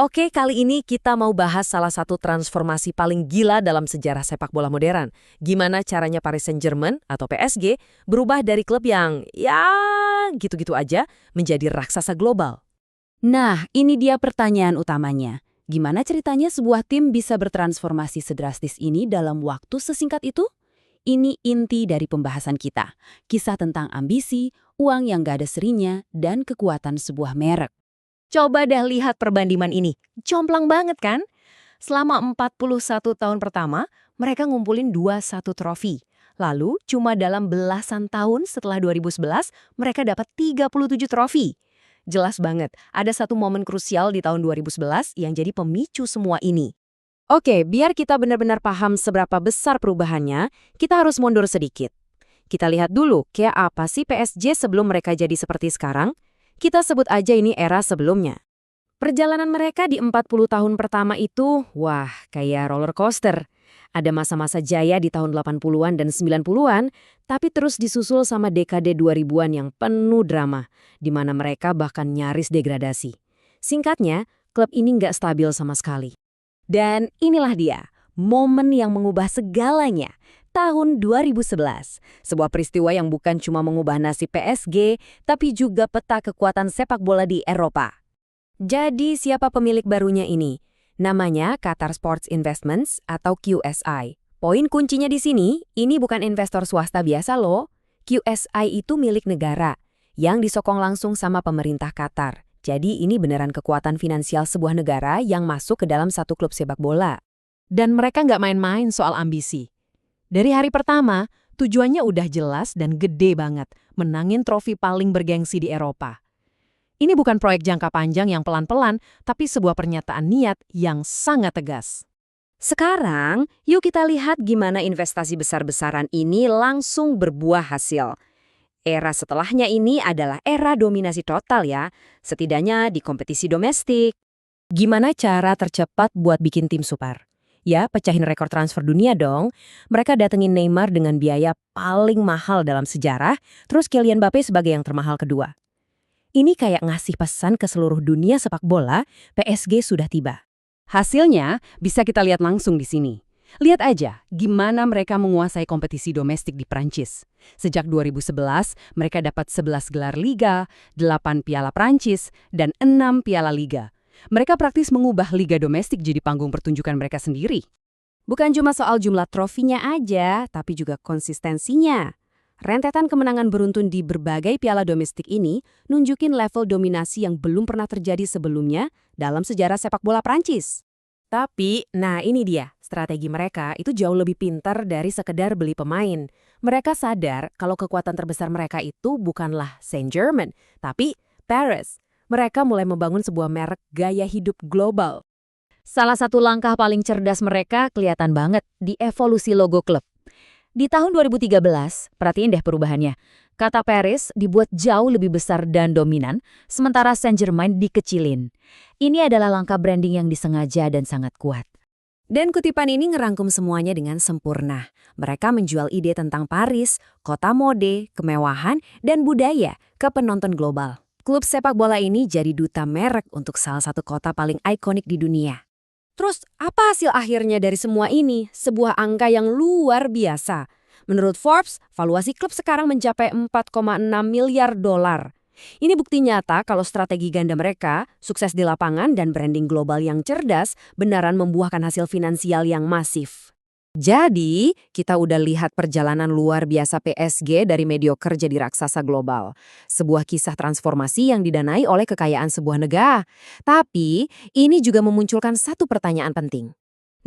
Oke, kali ini kita mau bahas salah satu transformasi paling gila dalam sejarah sepak bola modern. Gimana caranya Paris Saint-Germain atau PSG berubah dari klub yang ya gitu-gitu aja menjadi raksasa global. Nah, ini dia pertanyaan utamanya. Gimana ceritanya sebuah tim bisa bertransformasi sedrastis ini dalam waktu sesingkat itu? Ini inti dari pembahasan kita. Kisah tentang ambisi, uang yang gak ada serinya, dan kekuatan sebuah merek. Coba dah lihat perbandingan ini. Jomplang banget kan? Selama 41 tahun pertama, mereka ngumpulin 21 trofi. Lalu, cuma dalam belasan tahun setelah 2011, mereka dapat 37 trofi. Jelas banget, ada satu momen krusial di tahun 2011 yang jadi pemicu semua ini. Oke, biar kita benar-benar paham seberapa besar perubahannya, kita harus mundur sedikit. Kita lihat dulu, kayak apa sih PSG sebelum mereka jadi seperti sekarang? Kita sebut aja ini era sebelumnya. Perjalanan mereka di 40 tahun pertama itu, wah, kayak roller coaster. Ada masa-masa jaya di tahun 80-an dan 90-an, tapi terus disusul sama dekade 2000-an yang penuh drama, di mana mereka bahkan nyaris degradasi. Singkatnya, klub ini nggak stabil sama sekali. Dan inilah dia, momen yang mengubah segalanya. Tahun 2011, sebuah peristiwa yang bukan cuma mengubah nasib PSG, tapi juga peta kekuatan sepak bola di Eropa. Jadi siapa pemilik barunya ini? Namanya Qatar Sports Investments atau QSI. Poin kuncinya di sini, ini bukan investor swasta biasa loh. QSI itu milik negara, yang disokong langsung sama pemerintah Qatar. Jadi ini beneran kekuatan finansial sebuah negara yang masuk ke dalam satu klub sepak bola. Dan mereka nggak main-main soal ambisi. Dari hari pertama, tujuannya udah jelas dan gede banget, menangin trofi paling bergengsi di Eropa. Ini bukan proyek jangka panjang yang pelan-pelan, tapi sebuah pernyataan niat yang sangat tegas. Sekarang, yuk kita lihat gimana investasi besar-besaran ini langsung berbuah hasil. Era setelahnya ini adalah era dominasi total ya, setidaknya di kompetisi domestik. Gimana cara tercepat buat bikin tim super? Ya, pecahin rekor transfer dunia dong. Mereka datengin Neymar dengan biaya paling mahal dalam sejarah, terus Kylian Mbappe sebagai yang termahal kedua. Ini kayak ngasih pesan ke seluruh dunia sepak bola, PSG sudah tiba. Hasilnya bisa kita lihat langsung di sini. Lihat aja gimana mereka menguasai kompetisi domestik di Prancis. Sejak 2011, mereka dapat 11 gelar Liga, 8 Piala Prancis, dan 6 Piala Liga. Mereka praktis mengubah liga domestik jadi panggung pertunjukan mereka sendiri. Bukan cuma soal jumlah trofinya aja, tapi juga konsistensinya. Rentetan kemenangan beruntun di berbagai piala domestik ini nunjukin level dominasi yang belum pernah terjadi sebelumnya dalam sejarah sepak bola Prancis. Tapi, nah ini dia, strategi mereka itu jauh lebih pintar dari sekedar beli pemain. Mereka sadar kalau kekuatan terbesar mereka itu bukanlah Saint-Germain, tapi Paris. Mereka mulai membangun sebuah merek gaya hidup global. Salah satu langkah paling cerdas mereka kelihatan banget di evolusi logo klub. Di tahun 2013, perhatiin deh perubahannya. Kata Paris dibuat jauh lebih besar dan dominan, sementara Saint-Germain dikecilin. Ini adalah langkah branding yang disengaja dan sangat kuat. Dan kutipan ini ngerangkum semuanya dengan sempurna. Mereka menjual ide tentang Paris, kota mode, kemewahan, dan budaya ke penonton global. Klub sepak bola ini jadi duta merek untuk salah satu kota paling ikonik di dunia. Terus, apa hasil akhirnya dari semua ini? Sebuah angka yang luar biasa. Menurut Forbes, valuasi klub sekarang mencapai 4,6 miliar dolar. Ini bukti nyata kalau strategi ganda mereka, sukses di lapangan dan branding global yang cerdas, benaran membuahkan hasil finansial yang masif. Jadi, kita udah lihat perjalanan luar biasa PSG dari mediocre jadi raksasa global. Sebuah kisah transformasi yang didanai oleh kekayaan sebuah negara. Tapi, ini juga memunculkan satu pertanyaan penting.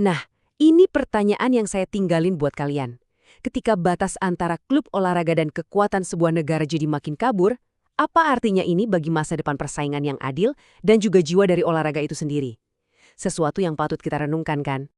Nah, ini pertanyaan yang saya tinggalin buat kalian. Ketika batas antara klub olahraga dan kekuatan sebuah negara jadi makin kabur, apa artinya ini bagi masa depan persaingan yang adil dan juga jiwa dari olahraga itu sendiri? Sesuatu yang patut kita renungkan kan?